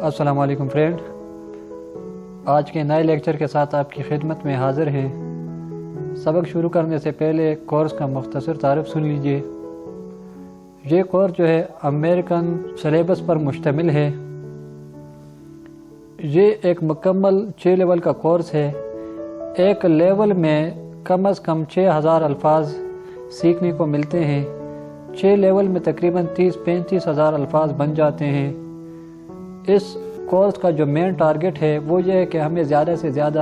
السلام علیکم فرینڈ، آج کے نئے لیکچر کے ساتھ آپ کی خدمت میں حاضر ہیں۔ سبق شروع کرنے سے پہلے کورس کا مختصر تعارف سن لیجئے۔ یہ کورس جو ہے امریکن سلیبس پر مشتمل ہے۔ یہ ایک مکمل 6 لیول کا کورس ہے۔ ایک لیول میں کم از کم 6000 الفاظ سیکھنے کو ملتے ہیں۔ 6 لیول میں تقریباً 30-35 ہزار الفاظ بن جاتے ہیں۔ اس کورس کا جو مین ٹارگٹ ہے وہ یہ ہے کہ ہمیں زیادہ سے زیادہ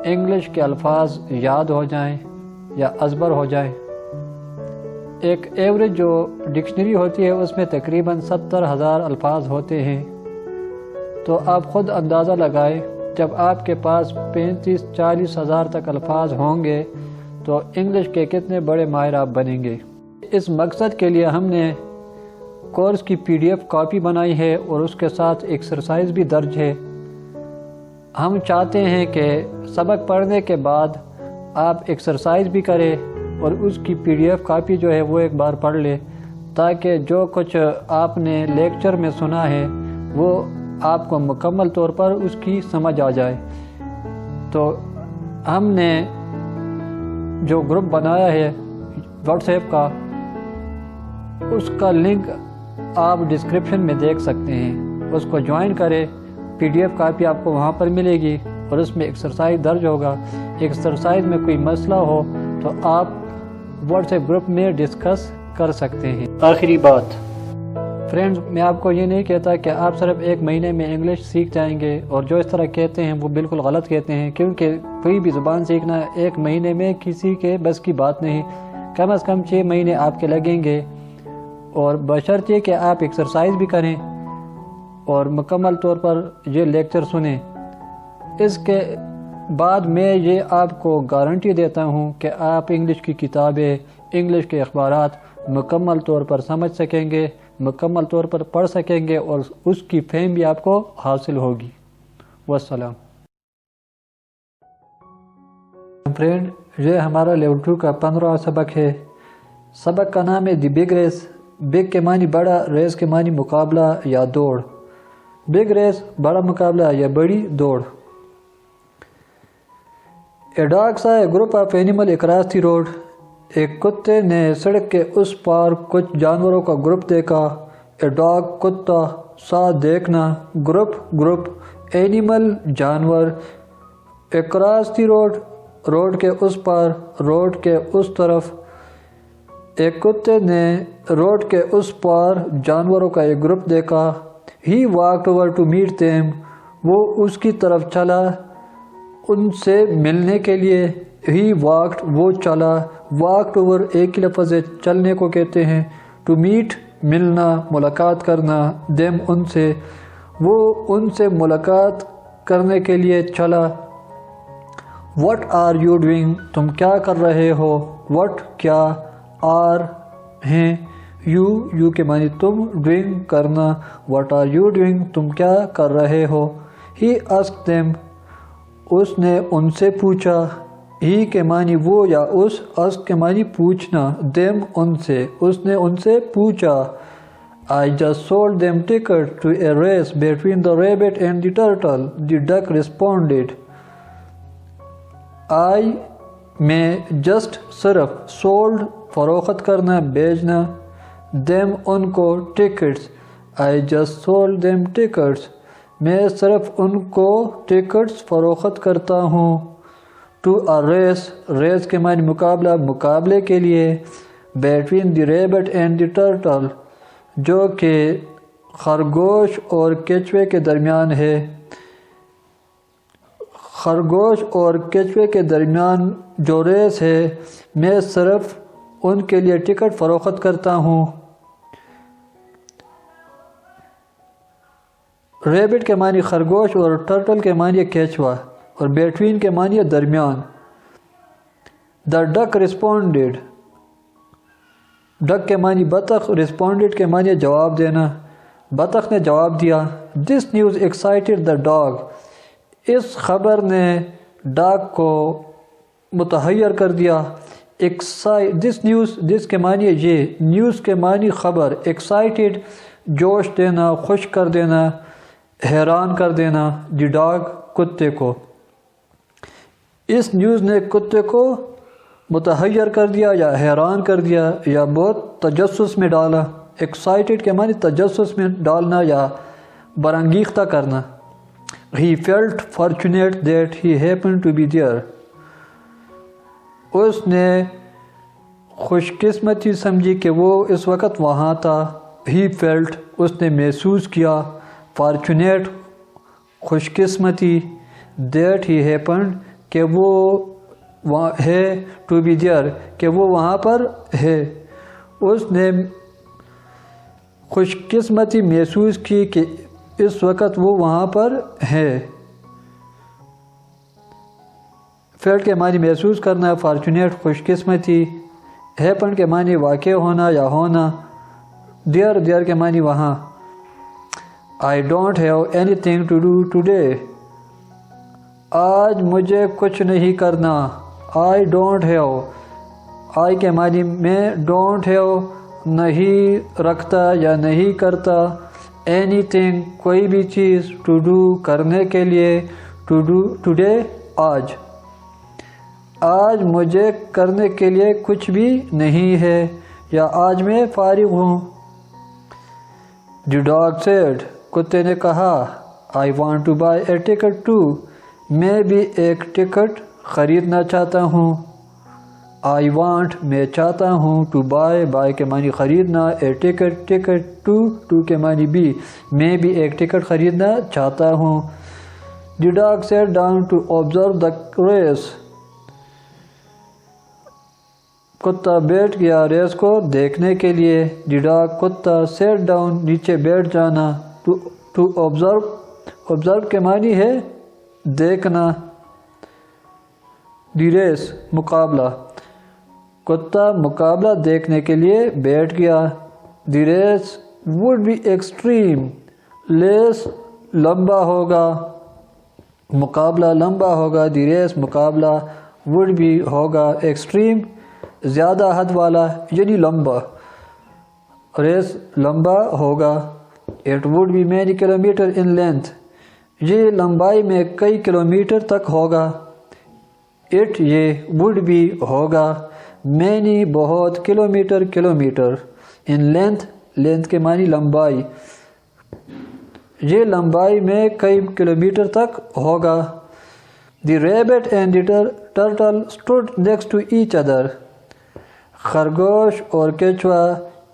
انگلش کے الفاظ یاد ہو جائیں یا ازبر ہو جائیں۔ ایک ایوریج جو ڈکشنری ہوتی ہے اس میں تقریباً 70,000 الفاظ ہوتے ہیں۔ تو آپ خود اندازہ لگائیں، جب آپ کے پاس 35-40 ہزار تک الفاظ ہوں گے تو انگلش کے کتنے بڑے ماہر آپ بنیں گے۔ اس مقصد کے لیے ہم نے کورس کی PDF کاپی بنائی ہے اور اس کے ساتھ ایکسرسائز بھی درج ہے۔ ہم چاہتے ہیں کہ سبق پڑھنے کے بعد آپ ایکسرسائز بھی کریں اور اس کی PDF کاپی جو ہے وہ ایک بار پڑھ لیں، تاکہ جو کچھ آپ نے لیکچر میں سنا ہے وہ آپ کو مکمل طور پر اس کی سمجھ آ جائے۔ تو ہم نے جو گروپ بنایا ہے واٹس ایپ کا، اس کا لنک آپ ڈسکرپشن میں دیکھ سکتے ہیں۔ اس کو جوائن کریں، PDF کاپی آپ کو وہاں پر ملے گی اور اس میں ایکسرسائز درج ہوگا۔ ایکسرسائز میں کوئی مسئلہ ہو تو آپ واٹس ایپ گروپ میں ڈسکس کر سکتے ہیں۔ آخری بات فرینڈز، میں آپ کو یہ نہیں کہتا کہ آپ صرف 1 مہینے میں انگلش سیکھ جائیں گے، اور جو اس طرح کہتے ہیں وہ بالکل غلط کہتے ہیں، کیونکہ کوئی بھی زبان سیکھنا 1 مہینے میں کسی کے بس کی بات نہیں۔ کم از کم 6 مہینے آپ کے لگیں گے، اور بشرطیے کہ آپ ایکسرسائز بھی کریں اور مکمل طور پر یہ لیکچر سنیں۔ اس کے بعد میں یہ آپ کو گارنٹی دیتا ہوں کہ آپ انگلش کی کتابیں، انگلش کے اخبارات مکمل طور پر سمجھ سکیں گے، مکمل طور پر پڑھ سکیں گے، اور اس کی فہم بھی آپ کو حاصل ہوگی۔ والسلام۔ فرینڈ، یہ ہمارا لیول 2 کا 15واں سبق ہے۔ سبق کا نام ہے دی بگ ریس۔ بگ کے معنی بڑا، ریس کے معنی مقابلہ یا دوڑ۔ بگ ریس بڑا مقابلہ یا بڑی دوڑ۔ A dog saw a group of animals across the road. ایک کتے نے سڑک کے اس پار کچھ جانوروں کا گروپ دیکھا۔ A dog کتا، saw دیکھنا، گروپ animal جانور، across the road روڈ کے اس پار، روڈ کے اس طرف۔ ایک کتے نے روڈ کے اس پار جانوروں کا ایک گروپ دیکھا۔ He walked over to meet them. وہ اس کی طرف چلا ان سے ملنے کے لیے۔ He walked وہ چلا۔ Walked over ایک ہی لفظ ہے، چلنے کو کہتے ہیں۔ To meet ملنا، ملاقات کرنا۔ Them ان سے، وہ ان سے ملاقات کرنے کے لیے چلا۔ What are you doing؟ تم کیا کر رہے ہو؟ What کیا، are ہیں، you کے معنی تم، doing کرنا۔ What are you doing؟ تم کیا کر رہے ہو؟ He asked them اس نے ان سے پوچھا۔ He کے معنی وہ یا اس، ask کے معنی پوچھنا۔ them ان سے، اس نے ان سے پوچھا۔ I just sold them tickets to a race between the rabbit and the turtle. The duck responded. I میں just صرف، sold فروخت کرنا، بیچنا، them ان کو، tickets I just sold them tickets میں صرف ان کو tickets فروخت کرتا ہوں۔ to a race کے معنی مقابلہ، مقابلے کے لیے۔ between the rabbit and the turtle جو کہ خرگوش اور کیچوے کے درمیان ہے۔ خرگوش اور کیچوے کے درمیان جو ریس ہے، میں صرف ان کے لیے ٹکٹ فروخت کرتا ہوں۔ ریبٹ کے معنی خرگوش اور ٹرٹل کے معنی کیچوا، اور بیٹوین کے معنی درمیان۔ The duck responded ڈک کے معنی بطخ، responded کے معنی جواب دینا، بطخ نے جواب دیا۔ This news excited the dog اس خبر نے ڈاگ کو متحیر کر دیا۔ This news this کے معنی یہ، نیوز کے معنی خبر، excited جوش دینا، خوش کر دینا، حیران کر دینا دی ڈاگ کتے کو۔ اس نیوز نے کتے کو متحیر کر دیا یا حیران کر دیا یا بہت تجسس میں ڈالا۔ ایکسائٹڈ کے معنی تجسس میں ڈالنا یا برانگیختہ کرنا۔ He felt fortunate that he happened to be there. اس نے خوش قسمتی سمجھی کہ وہ اس وقت وہاں تھا۔ He felt اس نے محسوس کیا، fortunate خوش قسمتی، that he happened کہ وہ ہے to be there کہ وہ وہاں پر ہے۔ اس نے خوش قسمتی محسوس کی کہ اس وقت وہ وہاں پر ہے۔ فیلٹ کے معنی محسوس کرنا، فارچونیٹ خوش قسمتی، ہیپن کے معنی واقع ہونا یا ہونا، دیر کے معنی وہاں۔ I don't have anything to do today. آج مجھے کچھ نہیں کرنا۔ I don't have I کے معنی میں don't have نہیں رکھتا یا نہیں کرتا، anything کوئی بھی چیز، to do کرنے کے لیے، to do today آج مجھے کرنے کے لیے کچھ بھی نہیں ہے یا آج میں فارغ ہوں۔ The dog said کتے نے کہا I want to buy a ticket too میں بھی ایک ٹکٹ خریدنا چاہتا ہوں۔ I want میں چاہتا ہوں، to buy کے معنی خریدنا، a ticket to کے معنی بھی، میں بھی ایک ٹکٹ خریدنا چاہتا ہوں۔ The dog sat down to observe the race کتا بیٹھ گیا ریس کو دیکھنے کے لیے۔ The dog کتا sat down نیچے بیٹھ جانا، to observe کے معنی ہے دیکھنا۔ The race مقابلہ، کتا مقابلہ دیکھنے کے لیے بیٹھ گیا۔ The race would be extreme race لمبا ہوگا، مقابلہ لمبا ہوگا۔ The race مقابلہ would be ہوگا، extreme زیادہ حد والا یعنی لمبا، ریس لمبا ہوگا۔ It would be many kilometer in length یہ لمبائی میں کئی کلومیٹر تک ہوگا۔ It یہ would be ہوگا، many بہت، کلومیٹر in length کے معنی لمبائی، یہ لمبائی میں کئی کلومیٹر تک ہوگا۔ The rabbit and the turtle stood next to each other خرگوش اور کیچوا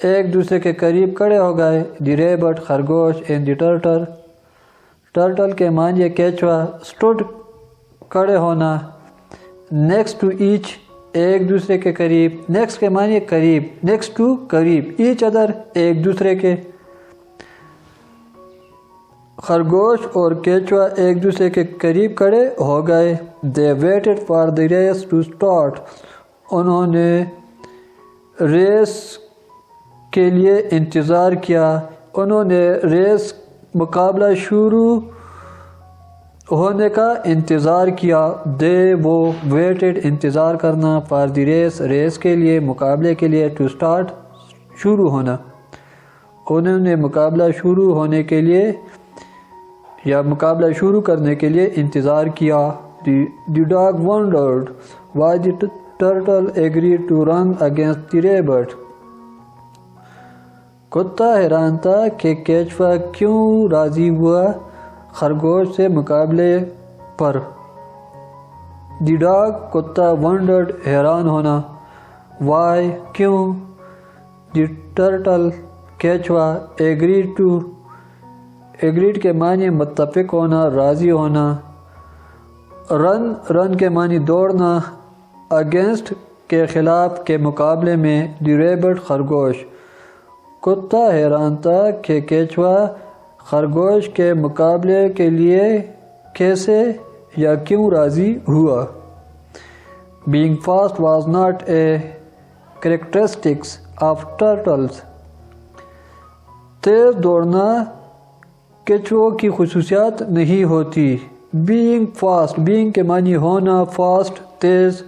ایک دوسرے کے قریب کھڑے ہو گئے۔ The rabbit خرگوش and the turtle کے معنی کیچوا، stood کھڑے ہونا، next to each ایک دوسرے کے قریب، next کے معنی قریب، next to قریب، each other ایک دوسرے کے۔ خرگوش اور کیچوا ایک دوسرے کے قریب کھڑے ہو گئے۔ They waited for the race to start انہوں نے ریس کے لیے انتظار کیا، انہوں نے ریس مقابلہ شروع ہونے کا انتظار کیا۔ They وہ waited انتظار کرنا، for the race ریس کے لیے، مقابلے کے لیے، to start شروع ہونا، انہوں نے مقابلہ شروع ہونے کے لیے یا مقابلہ شروع کرنے کے لیے انتظار کیا۔ The dog wondered why the turtle agreed to run against the rabbit کتا حیران تھا کہ کیچوا کیوں راضی ہوا خرگوش سے مقابلے پر۔ The dog کتا wondered حیران ہونا، why کیوں، the turtle کیچوا agreed کے معنی متفق ہونا، راضی ہونا۔ رن کے معنی دوڑنا، against کے خلاف کے مقابلے میں، the rabbit خرگوش۔ کتا حیران تھا کہ کیچوا خرگوش کے مقابلے کے لیے کیسے یا کیوں راضی ہوا۔ Being fast was not a characteristic of turtles تیز دوڑنا کیچووں کی خصوصیات نہیں ہوتی۔ Being fast کے معنی ہونا، fast تیز،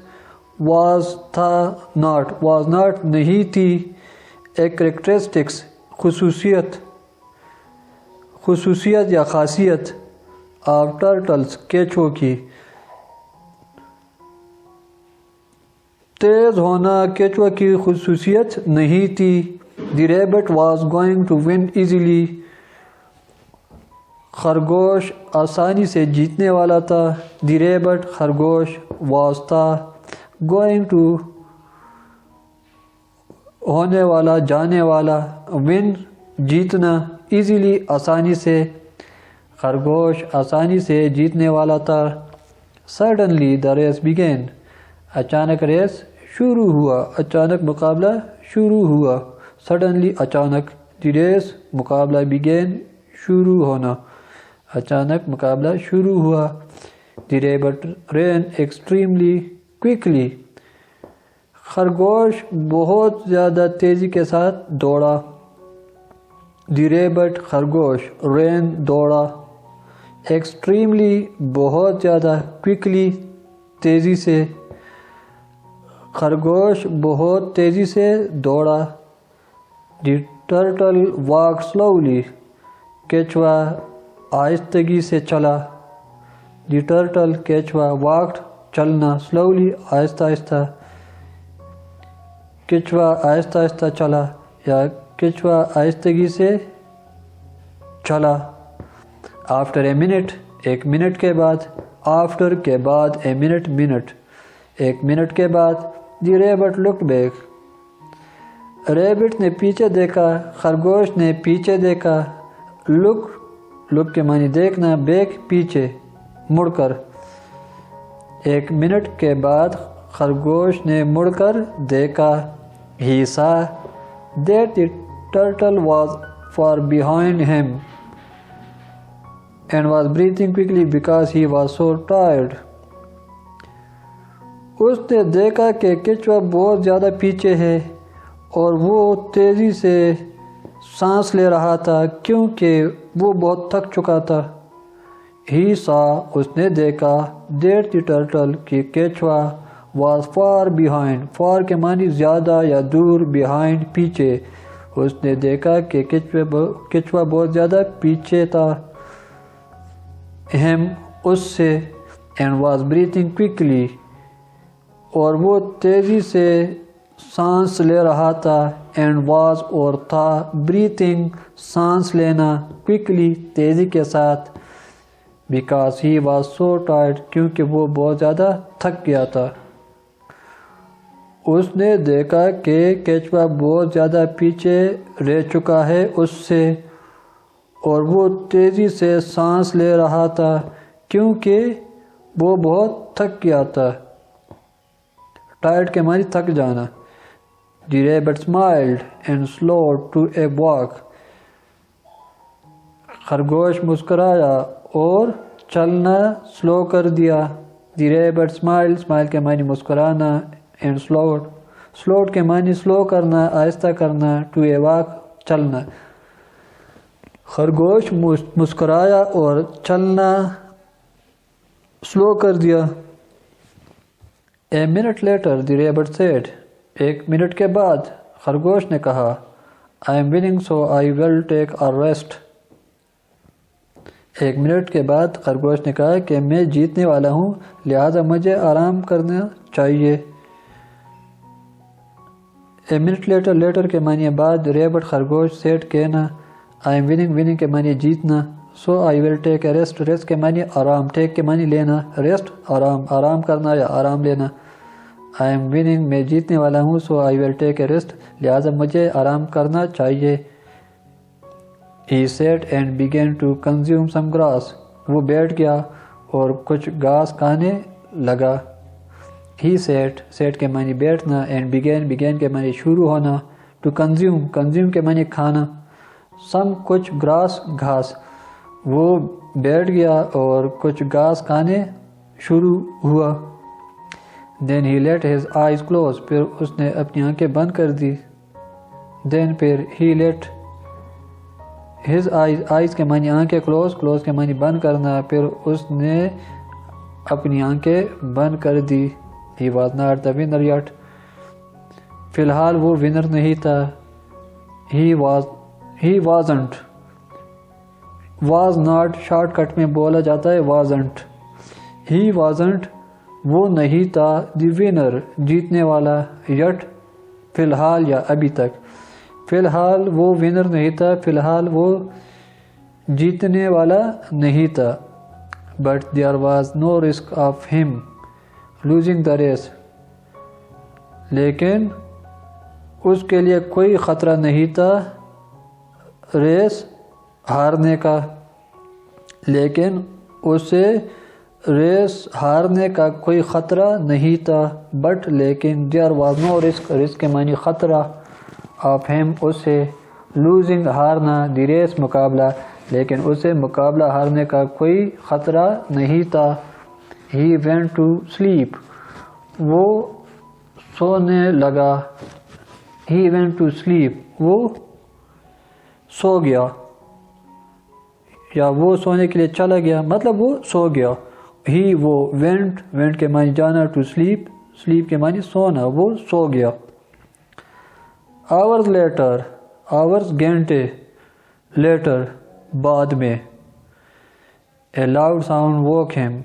was تھا، not نہیں تھی، ایک characteristics خصوصیت یا خاصیت آف ٹرٹلز کیچو کی تیز ہونا کیچوا کی خصوصیت نہیں تھی. The rabbit was going to win easily. خرگوش آسانی سے جیتنے والا تھا. دی ریبٹ خرگوش واز تھا. گوئنگ ٹو ہونے والا جانے والا. ون جیتنا. ایزیلی آسانی سے. خرگوش آسانی سے جیتنے والا تھا. Suddenly the race begin. اچانک ریس شروع ہوا. اچانک مقابلہ شروع ہوا. سڈنلی اچانک. دی ریس مقابلہ بگین شروع ہونا. اچانک مقابلہ شروع ہوا. دی ریبٹ رین ایکسٹریملی کوئکلی. خرگوش بہت زیادہ تیزی کے ساتھ دوڑا. دی ریبٹ خرگوش رین دوڑا. ایکسٹریملی بہت زیادہ. کوئکلی تیزی سے. خرگوش بہت تیزی سے دوڑا. دی ٹرٹل واک سلولی. کیچوا آہستگی سے چلا. دی ٹرٹل کیچوا واکڈ چلنا. سلولی آہستہ آہستہ. کیچوا آہستہ آہستہ چلا یا کیچوا آہستگی سے چلا. آفٹر اے منٹ ایک منٹ کے بعد. آفٹر کے بعد اے منٹ منٹ. ایک منٹ کے بعد. دی ریبٹ لکڈ بیک. ریبٹ نے پیچھے دیکھا. خرگوش نے پیچھے دیکھا. لک کے معنی دیکھنا. بیک پیچھے مڑ کر. ایک منٹ کے بعد خرگوش نے مڑ کر دیکھا. He saw that the turtle was far behind him and was breathing quickly because he was so tired. اس نے دیکھا کہ کیچوا بہت زیادہ پیچھے ہے اور وہ تیزی سے سانس لے رہا تھا کیونکہ وہ بہت تھک چکا تھا. He saw اس نے دیکھا that the turtle کہ کیچوا was far behind. far کے معنی زیادہ یا دور. behind پیچھے. اس نے دیکھا کہ کیچوا بہت زیادہ پیچھے تھا. ہم اس سے. and was breathing quickly اور وہ تیزی سے سانس لے رہا تھا. and was اور تھا. breathing سانس لینا. quickly تیزی کے ساتھ. because he was so tired کیونکہ وہ بہت زیادہ تھک گیا تھا. اس نے دیکھا کہ کیچوا بہت زیادہ پیچھے رہ چکا ہے اس سے اور وہ تیزی سے سانس لے رہا تھا کیونکہ وہ بہت تھک گیا تھا. ٹائرڈ کے معنی تھک جانا. The rabbit smiled and slowed to a walk. خرگوش مسکرایا اور چلنا سلو کر دیا. دی ریبٹ اسمائلڈ. اسمائل کے معنی مسکرانا. اینڈ سلوڈ کے معنی سلو کرنا آہستہ کرنا. ٹو اے واک چلنا. خرگوش مسکرایا اور چلنا سلو کر دیا. A minute later the rabbit said. ایک منٹ کے بعد خرگوش نے کہا I am winning so I will take a rest. ایک منٹ کے بعد خرگوش نے کہا کہ میں جیتنے والا ہوں لہذا مجھے آرام کرنا چاہیے. اے منٹ لیٹر. لیٹر کے معنی بعد. ریبٹ خرگوش. سیٹ کہنا. آئی ایم وننگ. وننگ کے معنی جیتنا. سو I will take a rest. Rest کے معنی آرام. ٹیک کے معنی لینا. ریسٹ آرام. آرام کرنا یا آرام لینا. آئی ایم وننگ میں جیتنے والا ہوں. سو I will take a rest لہٰذا مجھے آرام کرنا چاہیے. ہی سیٹ اینڈ بیگن ٹو کنزیوم سم گراس. وہ بیٹھ گیا اور کچھ گھاس کھانے لگا. ہی سیٹ. سیٹ کے معنی بیٹھنا. اینڈ بیگن. بیگن کے معنی شروع ہونا. To consume. کنزیوم کے معنی کھانا. سم کچھ. گراس گھاس. وہ بیٹھ گیا اور کچھ گھاس کھانے شروع ہوا. دین ہی لیٹ ہز آئیز کلوز. پھر اس نے اپنی آنکھیں بند کر دی. دین پھر ہی لیٹ ہز آئیز. آئیز کے معنی آنکھیں. کلوز. کلوز کے معنی بند کرنا. پھر اس نے اپنی آنکھیں بند کر دی. He was not the winner yet. فی الحال وہ ونر نہیں تھا. He wasn't. Was not shortcut میں بولا جاتا ہے وازنٹ. ہی وازنٹ وہ نہیں تھا دی ونر جیتنے والا یٹ فی الحال یا ابھی تک. فی الحال وہ ونر نہیں تھا, فی الحال وہ جیتنے والا نہیں تھا. But there was no risk of ہم لوزنگ دا ریس, لیکن اس کے لیے کوئی خطرہ نہیں تھا ریس ہارنے کا, لیکن اسے ریس ہارنے کا کوئی خطرہ نہیں تھا. بٹ لیکن there was no risk, risk کے معنی خطرہ, آف ہم اسے, لوزنگ ہارنا, دی ریس مقابلہ, لیکن اسے مقابلہ ہارنے کا کوئی خطرہ نہیں تھا. ہی وینٹ ٹو سلیپ وہ سونے لگا. ہی وینٹ ٹو سلیپ وہ سو گیا, یا وہ سونے کے لیے چلا گیا, مطلب وہ سو گیا. ہی وہ وینٹ, وینٹ کے معنی جانا, ٹو سلیپ, سلیپ کے معنی سونا, وہ سو گیا. آورز لیٹر, آورز گھنٹے, لیٹر بعد میں. اے لاؤڈ ساؤنڈ ووک ہم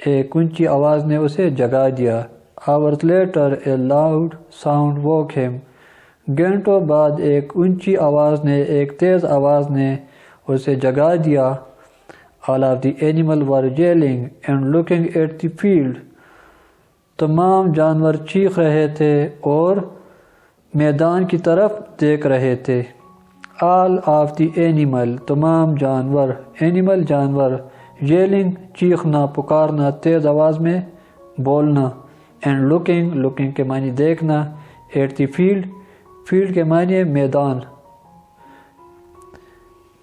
ایک اونچی آواز نے اسے جگا دیا. Hours later a loud sound woke him گھنٹوں بعد ایک اونچی آواز نے, ایک تیز آواز نے اسے جگا دیا. All of the animals were yelling and looking at the field. تمام جانور چیخ رہے تھے اور میدان کی طرف دیکھ رہے تھے. All of the animal تمام جانور, animal جانور, yelling چیخنا, پکارنا, تیز آواز میں بولنا, and looking, looking کے معنی دیکھنا, at the field, field کے معنی میدان.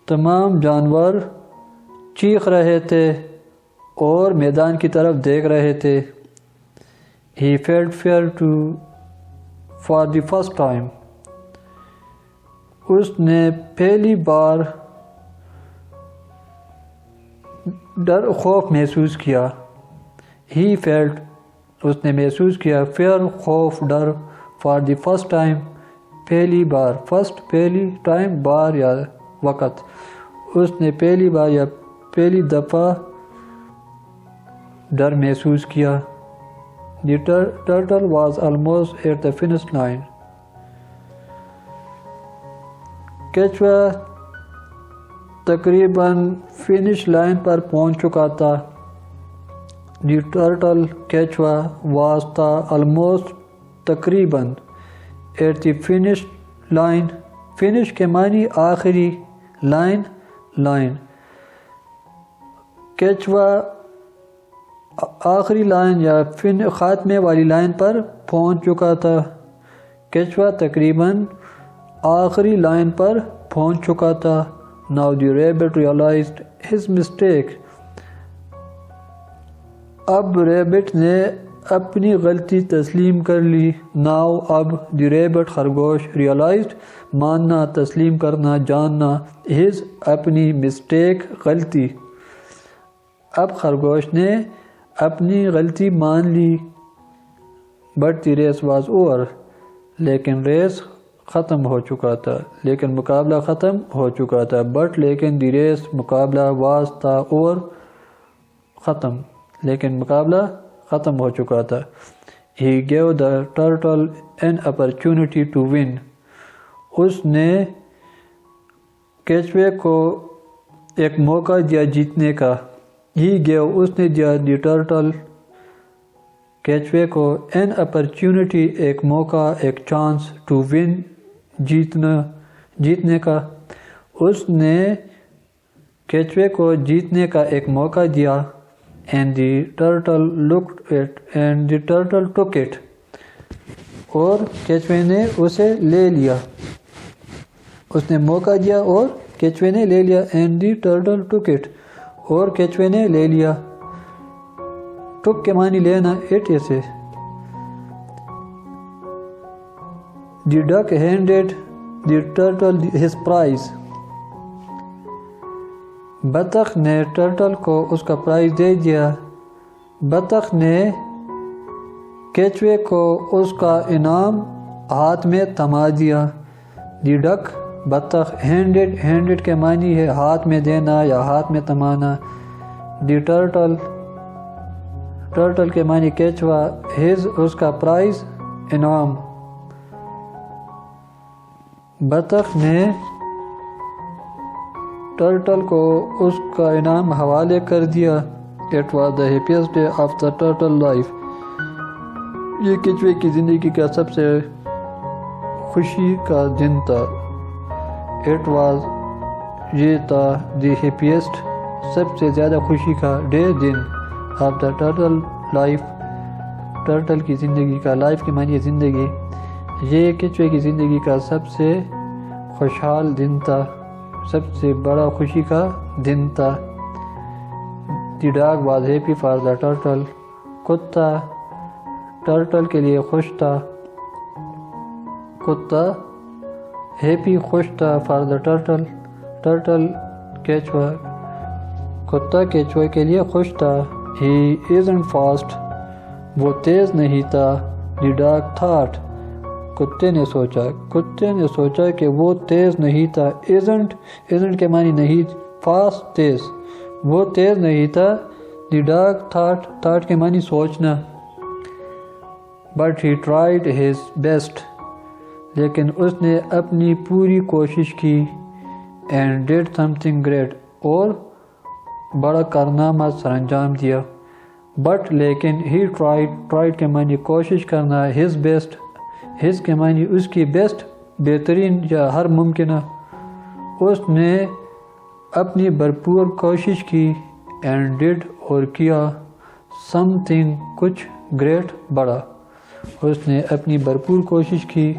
تمام جانور چیخ رہے تھے اور میدان کی طرف دیکھ رہے تھے. He felt fear for the first time. اس نے پہلی بار ڈر, خوف محسوس کیا. He felt اس نے محسوس کیا, fear خوف, ڈر, for the first time پہلی بار, first پہلی, time بار یا وقت, اس نے پہلی بار یا پہلی دفعہ ڈر محسوس کیا. The turtle was almost at the finish line. کیچوا تقریباً فنش لائن پر پہنچ چکا تھا. The turtle کیچوا was تھا almost تقریباً at the finish line. finish کے معنی آخری, line, line. کیچوا آخری لائن یا خاتمے والی لائن پر پہنچ چکا تھا. کیچوا تقریباً آخری لائن پر پہنچ چکا تھا. Now the rabbit realized his mistake. اب ریبٹ نے اپنی غلطی تسلیم کر لی. Now اب the rabbit خرگوش realized ماننا, تسلیم کرنا, جاننا, his اپنی, mistake غلطی. اب خرگوش نے اپنی غلطی مان لی. But the race was over. لیکن ریس ختم ہو چکا تھا, لیکن مقابلہ ختم ہو چکا تھا. But لیکن the race مقابلہ was تھا, over ختم, لیکن مقابلہ ختم ہو چکا تھا. He gave the turtle an opportunity to win. اس نے کیچوے کو ایک موقع دیا جیتنے کا. He gave اس نے دیا the turtle کیچوے کو an opportunity ایک موقع, ایک چانس, to win جیتنے کا. اس نے کیچوے کو جیتنے کا ایک موقع دیا. And the turtle looked at and the turtle took it. اور کیچوے نے اسے لے لیا. اس نے موقع دیا اور کیچوے نے لے لیا. And the turtle took it. اور کیچوے نے لے لیا. took کے معنی لینا, it ایسے. The duck handed the turtle his prize. بطخ نے ٹرٹل کو اس کا پرائز دے دیا. بطخ نے کیچوے کو اس کا انعام ہاتھ میں تھما دیا. دی ڈک بطخ. ہینڈڈ کے معنی ہے ہاتھ میں دینا یا ہاتھ میں تمانا. دی ٹرٹل کے معنی کیچوا. ہز اس کا پرائز انعام. بطخ نے ٹرٹل کو اس کا انعام حوالے کر دیا. It was the happiest day of the turtle life. یہ کچوے کی زندگی کا سب سے خوشی کا دن تھا. It was یہ تھا the happiest سب سے زیادہ خوشی کا day دن of the turtle life turtle کی زندگی کا. لائف کے معنی زندگی. یہ کچوے کی زندگی کا سب سے خوشحال دن تھا, سب سے بڑا خوشی کا دن تھا. The dog was happy for the turtle. کتا ٹرٹل کے لیے خوش تھا. کتا happy خوش تھا for the turtle. ٹرٹل کیچوا کتا کیچوے کے لیے خوش تھا. He isn't fast. وہ تیز نہیں تھا. The dog thought. کتے نے سوچا کہ وہ تیز نہیں تھا. isn't کے معنی نہیں, fast تیز. وہ تیز نہیں تھا. The dog thought کے معنی سوچنا. But he tried his best. لیکن اس نے اپنی پوری کوشش کی. And did something great. اور بڑا کارنامہ سر انجام دیا. But لیکن he tried کے معنی کوشش کرنا. His best. His کے معنی اس کی best بہترین یا ہر ممکنہ. اس نے اپنی بھرپور کوشش کی. And did اور کیا something کچھ great بڑا. اس نے اپنی بھرپور کوشش کی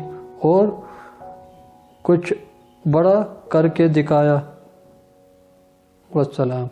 اور کچھ بڑا کر کے دکھایا. والسلام.